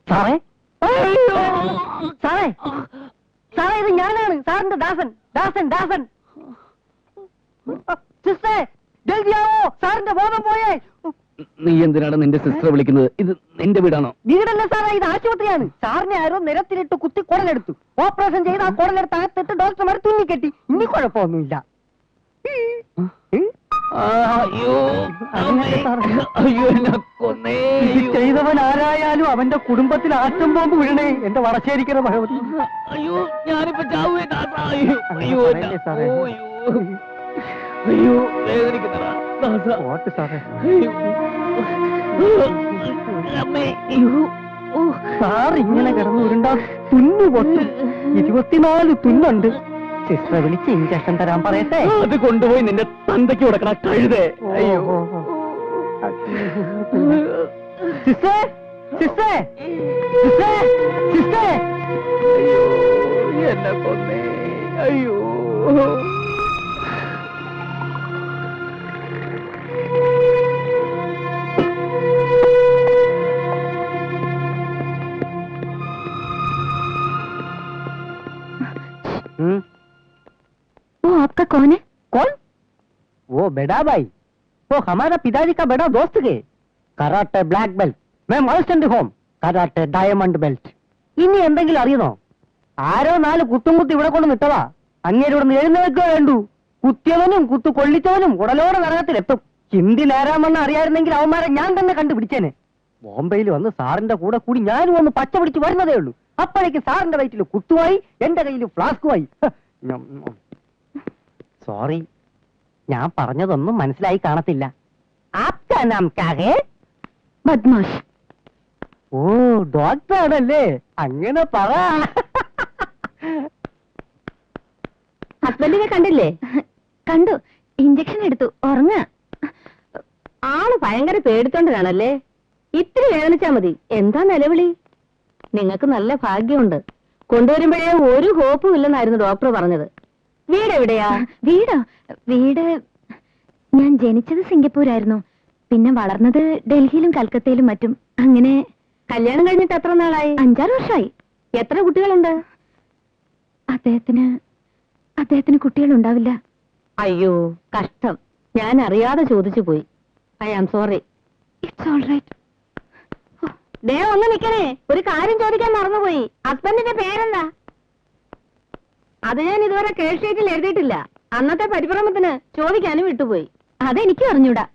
സാറേ സാറേ സാറേ, ഇത് ഞാനാണ്, സാറിന്റെ ദാസൻ ദാസൻ ദാസൻ. സിസ്റ്ററെ ജൽദിയാവോ, സാറിന്റെ ബോധം പോയേ. നീ എന്തിനാണ് നിന്റെ സിസ്റ്ററെ വിളിക്കുന്നത്? ഇത് നിന്റെ വീടാണോ? വീടല്ല സാറേ, ഇത് ആശുപത്രിയാണ്. സാറിനെ ആരോ നിരത്തിലിട്ട് കുത്തി കുടലെടുത്തു. ഓപ്പറേഷൻ ചെയ്ത് ആ കുടലെടുത്ത് അകത്തിട്ട് ഡോക്ടർമാർ തുന്നിക്കെട്ടി. ഇനി കുഴപ്പമൊന്നുമില്ല. ചെയ്തവൻ ആരായാലും അവന്റെ കുടുംബത്തിൽ ആറ്റം ബോംബ് വീഴണേ. എന്റെ വടശ്ശേരിക്കര ഭഗവതി. അയ്യോ, ഞാനിപ്പോ ചാവേ. അയ്യോ വേദനിക്കുന്നതാ സാറേ. സാർ ഇങ്ങനെ കിടന്നു ഉരുണ്ടാ തുന്നു പൊട്ടും. 24 തുന്നുണ്ട്. സിസ്റ്ററെ വിളിച്ച് ഇഞ്ചക്ഷൻ തരാൻ പറയട്ടെ. അത് കൊണ്ടുപോയി നിന്റെ തന്തയ്ക്ക് കൊടുക്കണ കഴുതേ. അയ്യോ സിസ്റ്റേ സിസ്റ്റേ സിസ്റ്റേ സിസ്റ്റേ. അയ്യോ എന്നെ കൊന്നേ. അയ്യോ वो आपका कौन है? कौन? वो बेड़ा भाई, वो हमारा पिताजी का बेड़ा दोस्त के. कराटे ब्लैक बेल्ट, मैं master home karate diamond belt. ഇനി എന്തെങ്കിലും അറിയണോ? ആരോ 4 കുത്തും കുത്തി ഇവിടെ കൊണ്ട് നിട്ടതാ. അങ്ങേര് ഇവിടെ എഴുന്നേൽക്കുക വേണ്ടു. കുത്തിയവനും കുത്തു കൊള്ളിച്ചവനും ഉടലോടെ നരകത്തിലെത്തും. ഹിന്ദി നേരാമെന്ന് അറിയായിരുന്നെങ്കിൽ അവന്മാരെ ഞാൻ തന്നെ കണ്ടുപിടിച്ചേനെ. ബോംബെയിൽ വന്ന് സാറിന്റെ കൂടെ കൂടി ഞാനും ഒന്ന് പച്ച പിടിച്ച് വരുന്നതേ ഉള്ളൂ. അപ്പോഴേക്ക് സാറിന്റെ വയറ്റിൽ കുത്തുമായി, എന്റെ കയ്യിൽ ഫ്ലാസ്കുമായി. സോറി, ഞാൻ പറഞ്ഞതൊന്നും മനസ്സിലായി കാണത്തില്ല. ആപ്കാ നാം ക്യാ ഹേ? ബദ്മാഷ്. ഓ, ഡോക്ടറാണല്ലേ, അങ്ങനെ പറ. ഹസ്ബൻഡിനെ കണ്ടില്ലേ? കണ്ടു, ഇഞ്ചക്ഷൻ എടുത്തു, ഉറങ്ങ. ആള് ഭയങ്കര പേടിത്തോണ്ടതാണല്ലേ. ഇത്തിരി വേദനിച്ചാ മതി, എന്താ നിലവിളി? നിങ്ങൾക്ക് നല്ല ഭാഗ്യമുണ്ട്. കൊണ്ടുവരുമ്പോഴേ ഒരു ഹോപ്പും ഇല്ലെന്നായിരുന്നു ഡോക്ടർ പറഞ്ഞത്. വീട് എവിടെയാ? വീടോ? വീട് ഞാൻ ജനിച്ചത് സിംഗപ്പൂരായിരുന്നു. പിന്നെ വളർന്നത് ഡൽഹിയിലും കൽക്കത്തയിലും മറ്റും. അങ്ങനെ. കല്യാണം കഴിഞ്ഞിട്ട് എത്ര നാളായി? 5-6 വർഷമായി. എത്ര കുട്ടികളുണ്ട്? അദ്ദേഹത്തിന് കുട്ടികളുണ്ടാവില്ല. അയ്യോ കഷ്ടം, ഞാൻ അറിയാതെ ചോദിച്ചു പോയി. I am sorry. It's all right. ദേ ഒന്ന് നിക്കണേ, ഒരു കാര്യം ചോദിക്കാൻ മറന്നുപോയി. ഹസ്ബൻഡിന്റെ പേരെന്താ? അത് ഞാൻ ഇതുവരെ കേസ് ഷീറ്റിൽ എഴുതിയിട്ടില്ല. അന്നത്തെ പരിഭ്രമത്തിന് ചോദിക്കാനും വിട്ടുപോയി. അതെനിക്കും അറിഞ്ഞൂടാ.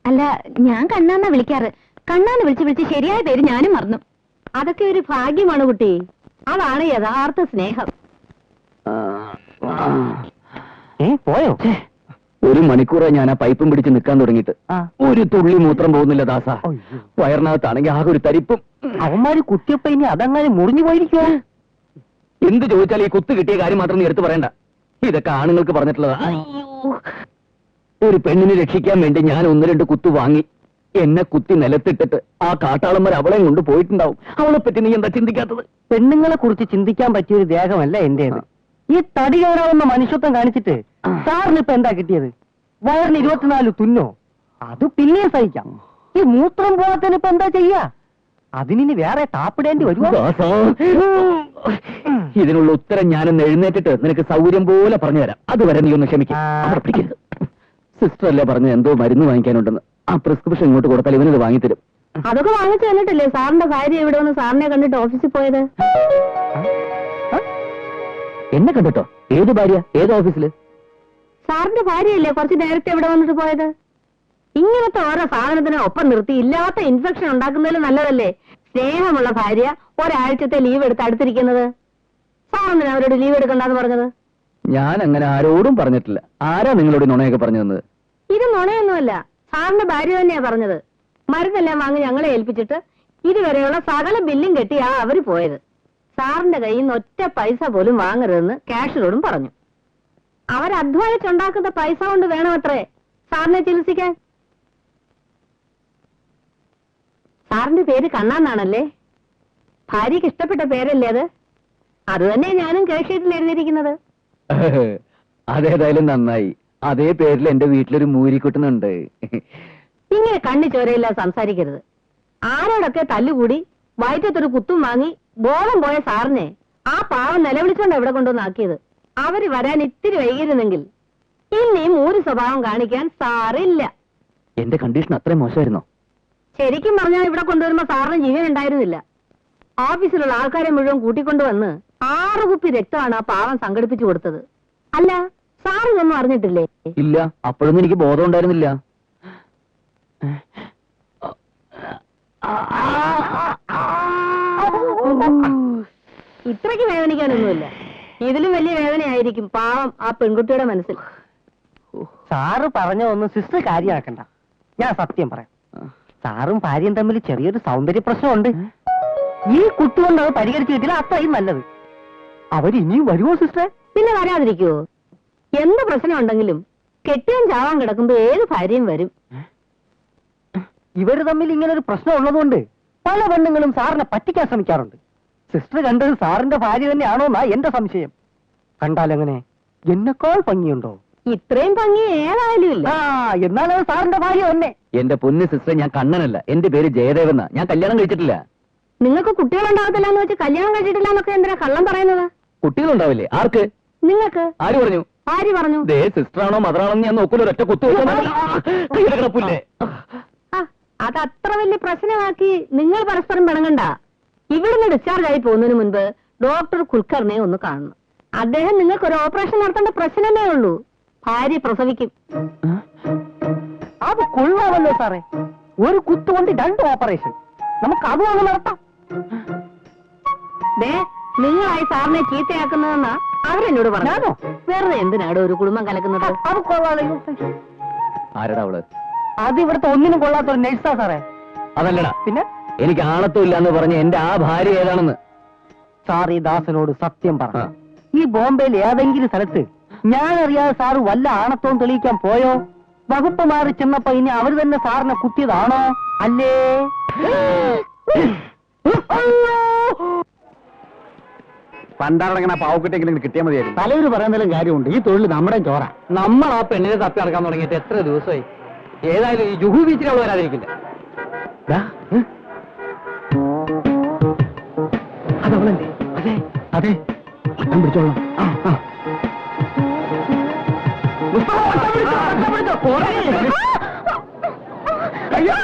അല്ല, ഞാൻ കണ്ണാന്നാ വിളിക്കാറ്. കണ്ണാന്ന് വിളിച്ച് വിളിച്ച് ശരിയായ പേര് ഞാനും മറന്നു. അതൊക്കെ ഒരു ഭാഗ്യമാണ് കുട്ടി. അതാണ് യഥാർത്ഥ സ്നേഹം. പോയോ? 1 മണിക്കൂറായി ഞാൻ ആ പൈപ്പും പിടിച്ച് നിൽക്കാൻ തുടങ്ങിയിട്ട്. ഒരു തുള്ളി മൂത്രം പോകുന്നില്ല ദാസ. വയറിനകത്താണെങ്കിൽ ആകെ ഒരു തരിപ്പും. അവന്മാര് കുത്തിയപ്പോ ഇനി അതങ്ങനെ മുറിഞ്ഞു പോയിരിക്കോ? എന്ത് ചോദിച്ചാൽ ഈ കുത്ത് കിട്ടിയ കാര്യം മാത്രം നീ എടുത്തു പറയണ്ട. ഇതൊക്കെ ആണുങ്ങൾക്ക് പറഞ്ഞിട്ടുള്ളതാ. ഒരു പെണ്ണിനെ രക്ഷിക്കാൻ വേണ്ടി ഞാൻ 1-2 കുത്തു വാങ്ങി. എന്നെ കുത്തി നിലത്തിട്ടിട്ട് ആ കാട്ടാളന്മാർ അവളെയും കൊണ്ട് പോയിട്ടുണ്ടാവും. അവളെ പറ്റി നീ എന്താ ചിന്തിക്കാത്തത്? പെണ്ണുങ്ങളെ കുറിച്ച് ചിന്തിക്കാൻ പറ്റിയൊരു ദേഹമല്ല എന്റേത്. ഈ തടി കയറാവുന്ന മനുഷ്യത്വം കാണിച്ചിട്ട് സാറിന് ഇപ്പൊ എന്താ കിട്ടിയത്? വയറിന് 24 തുന്നോ? അത് പിന്നെ സഹിക്കാം. ഈ മൂത്രം പോകാത്തതിന് ഇപ്പൊ എന്താ ചെയ്യാ? അതിനി വേറെ ടാപ്പിടേണ്ടി വരുമോ? ഇതിനുള്ള ഉത്തരം ഞാനൊന്ന് എഴുന്നേറ്റിട്ട് നിനക്ക് സൗകര്യം പോലെ പറഞ്ഞു തരാം. അതുവരെ നീ ഒന്ന് ക്ഷമിക്കും. സിസ്റ്റർ അല്ലേ പറഞ്ഞു എന്തോ മരുന്ന് വാങ്ങിക്കാനുണ്ടെന്ന്. ആ പ്രിസ്ക്രിപ്ഷൻ ഇങ്ങോട്ട് കൊടുത്താൽ ഇവനത് വാങ്ങിത്തരും. അതൊക്കെ വാങ്ങിച്ചു തന്നിട്ടില്ലേ സാറിന്റെ ഭാര്യ ഇവിടെ വന്ന് സാറിനെ കണ്ടിട്ട് ഓഫീസിൽ പോയത്? എന്നെ കണ്ടിട്ടോ? ഏത് ഭാര്യ? ഏത് ഓഫീസില്? സാറിന്റെ ഭാര്യയല്ലേ കുറച്ച് നേരത്തെ ഇവിടെ വന്നിട്ട് പോയത്? ഇങ്ങനത്തെ ഓരോ സാധനത്തിനെ ഒപ്പം നിർത്തി ഇല്ലാത്ത ഇൻഫെക്ഷൻ ഉണ്ടാക്കുന്നതിലും നല്ലതല്ലേ സ്നേഹമുള്ള ഭാര്യ ഒരാഴ്ചത്തെ ലീവ് എടുത്ത് അടുത്തിരിക്കുന്നത്. സാറെന്തിനാ അവരോട് ലീവ് എടുക്കണ്ടെന്ന് പറഞ്ഞത്? ഞാൻ അങ്ങനെ ആരോടും പറഞ്ഞിട്ടില്ല. ആരാ നിങ്ങളോട് നുണയൊക്കെ പറഞ്ഞു തന്നത്? ഇത് നുണയൊന്നുമല്ല, സാറിന്റെ ഭാര്യ തന്നെയാ പറഞ്ഞത്. മരുന്നെല്ലാം വാങ്ങി ഞങ്ങളെ ഏൽപ്പിച്ചിട്ട് ഇതുവരെയുള്ള സകല ബില്ലും കെട്ടിയാ അവര് പോയത്. സാറിന്റെ കയ്യിൽ നിന്ന് ഒറ്റ പൈസ പോലും വാങ്ങരുതെന്ന് കാഷ്യറോടും പറഞ്ഞു. അവരധ്വാനിച്ചുണ്ടാക്കുന്ന പൈസ കൊണ്ട് വേണമത്രേ സാറിനെ ചികിത്സിക്കാൻ. സാറിന്റെ പേര് കണ്ണാന്നാണല്ലേ? ഭാര്യക്ക് ഇഷ്ടപ്പെട്ട പേരല്ലേ അത്? അത് തന്നെ ഞാനും കേസ് ഷീറ്റിൽ എഴുതിയിരിക്കുന്നത്. അതേതായാലും നന്നായി. അതേ പേരിൽ എന്റെ വീട്ടിലൊരു മൂരിക്കുട്ടുന്നുണ്ട്. ഇങ്ങനെ കണ്ണു ചോരയില്ല സംസാരിക്കരുത്. ആരോടൊക്കെ തല്ലുകൂടി വയറ്റത്തൊരു കുത്തും വാങ്ങി ബോധം പോയ സാറിനെ ആ പാവം നിലവിളിച്ചോണ്ട് എവിടെ കൊണ്ടുവന്നാക്കിയത്. അവര് വരാൻ ഇത്തിരി വൈകിരുന്നെങ്കിൽ ഇനിയും ഒരു സ്വഭാവം കാണിക്കാൻ സാറില്ല. എന്റെ കണ്ടീഷൻ അത്രയും മോശമായിരുന്നോ? ശരിക്കും പറഞ്ഞാൽ ഇവിടെ കൊണ്ടുവരുമ്പോ സാറിന് ജീവൻ ഉണ്ടായിരുന്നില്ല. ഓഫീസിലുള്ള ആൾക്കാരെ മുഴുവൻ കൂട്ടിക്കൊണ്ടുവന്ന് 6 കുപ്പി രക്തമാണ് ആ പാവം സംഘടിപ്പിച്ചു കൊടുത്തത്. അല്ല, സാറ് ഇതൊന്നും അറിഞ്ഞിട്ടില്ലേ? ഇല്ല, അപ്പോഴൊന്നും എനിക്ക് ബോധം ഉണ്ടായിരുന്നില്ല. ഇത്രയ്ക്ക് വേദനിക്കാനൊന്നുമില്ല. ഇതിലും വലിയ വേദനയായിരിക്കും പാവം ആ പെൺകുട്ടിയുടെ മനസ്സിൽ. സാറ് പറഞ്ഞ ഒന്നും സിസ്റ്റർ കാര്യമാക്കണ്ട. ഞാൻ സത്യം പറയാം, സാറും ഭാര്യയും തമ്മിൽ ചെറിയൊരു സൗന്ദര്യ പ്രശ്നമുണ്ട്. ഈ കുട്ടി കൊണ്ട് അത് പരിഹരിച്ചു കിട്ടില്ല, അത്രയും നല്ലത്. അവരിനിയും വരുമോ സിസ്റ്ററെ? പിന്നെ വരാതിരിക്കുവോ? എന്ത് പ്രശ്നം ഉണ്ടെങ്കിലും കെട്ടിയും ചാവാൻ കിടക്കുമ്പോ ഏത് ഭാര്യയും വരും. ഇവര് തമ്മിൽ ഇങ്ങനെ ഒരു പ്രശ്നം ഉള്ളതുകൊണ്ട് പല പെണ്ണുങ്ങളും സാറിനെ പറ്റിക്കാൻ ശ്രമിക്കാറുണ്ട്. സിസ്റ്റർ കണ്ടത് സാറിന്റെ ഭാര്യ തന്നെയാണോ എന്നാ എന്റെ സംശയം. കണ്ടാലെങ്ങനെ, എന്നെക്കാൾ ഭംഗിയുണ്ടോ? ഇത്രയും ഭംഗി ഏതായാലും ഇല്ല. എന്നാൽ അത് സാറിന്റെ ഭാര്യ തന്നെ. എന്റെ പൊന്ന് സിസ്റ്റർ, ഞാൻ കണ്ണനല്ല, എന്റെ പേര് ജയദേവെന്ന. ഞാൻ കല്യാണം കഴിച്ചിട്ടില്ല. നിങ്ങൾക്ക് കുട്ടികളുണ്ടാകത്തില്ല എന്ന് വെച്ച് കല്യാണം കഴിച്ചിട്ടില്ല എന്നൊക്കെ എന്തിനാ കള്ളം പറയുന്നത്? കുട്ടികളുണ്ടാവില്ലേ? ആർക്ക്? നിങ്ങൾക്ക്. ആര് പറഞ്ഞു? ആര് പറഞ്ഞു? ദേ സിസ്റ്ററാണോ മദറാണോ ഞാൻ നോക്കൂല, ഒറ്റ കുത്തു കിടപ്പില്ലേ? അത് അത്ര വലിയ പ്രശ്നമാക്കി നിങ്ങൾ പരസ്പരം പിണങ്ങണ്ട. ഇവിടുന്ന് ഡിസ്ചാർജ് ആയി പോകുന്നതിന് മുൻപ് ഡോക്ടർ കുൽക്കറിനെ ഒന്ന് കാണണം. അദ്ദേഹം നിങ്ങൾക്ക് ഒരു ഓപ്പറേഷൻ നടത്തേണ്ട പ്രശ്നമേ ഉള്ളൂ. ഭാര്യ പ്രസവിക്കും. അത് കൊള്ളാമല്ലോ സാറേ, ഒരു കുത്തുകൊണ്ട് 2 ഓപ്പറേഷൻ. നമുക്ക് അതും നടത്താം. ദേ, നിങ്ങളായി സാറിനെ ചീത്തയാക്കുന്നതെന്നാ അവരെന്നോട് പറഞ്ഞോ. വെറുതെ എന്തിനാടോ ഒരു കുടുംബം കലക്കുന്നത്? അത് കൊള്ളാമല്ലോ. ആരടാ അവള്? അത് ഇവിടുത്തെ ഒന്നിനും കൊള്ളാത്തൊരു നഴ്സാ സാറേ. അതല്ലടാ, പിന്നെ എനിക്ക് ആണത്വം ഇല്ലാന്ന് പറഞ്ഞ് എന്റെ ആ ഭാര്യ ഏതാണെന്ന്. സാർ ഈ ദാസനോട് സത്യം പറ. ഈ ബോംബെയിൽ ഏതെങ്കിലും സ്ഥലത്ത് ഞാൻ അറിയാതെ സാറ് വല്ല ആണത്വം തെളിയിക്കാൻ പോയോ? വകുപ്പ് മാറി ചെന്നപ്പോ ഇനി അവര് തന്നെ സാറിനെ കുത്തിയതാണോ? അല്ലേ? പണ്ടാറടങ്ങണ പാവക്കുട്ടെങ്കിലും കിട്ടിയാൽ മതിയായിരുന്നു. തലവര് പറയുന്നതിലും കാര്യമുണ്ട്. ഈ തൊഴിൽ നമ്മുടെ ചോറ. നമ്മൾ ആ പെണ്ണിനെ തപ്പി നടക്കാൻ തുടങ്ങിയിട്ട് എത്ര ദിവസമായി? ഏതായാലും ഈ ജുഹു ബീച്ചിൽ അവൾ വരാതിരിക്കില്ല. അതവളല്ലേ? അതെ അതെ, പട്ടം പിടിച്ചോളാം. അയ്യോ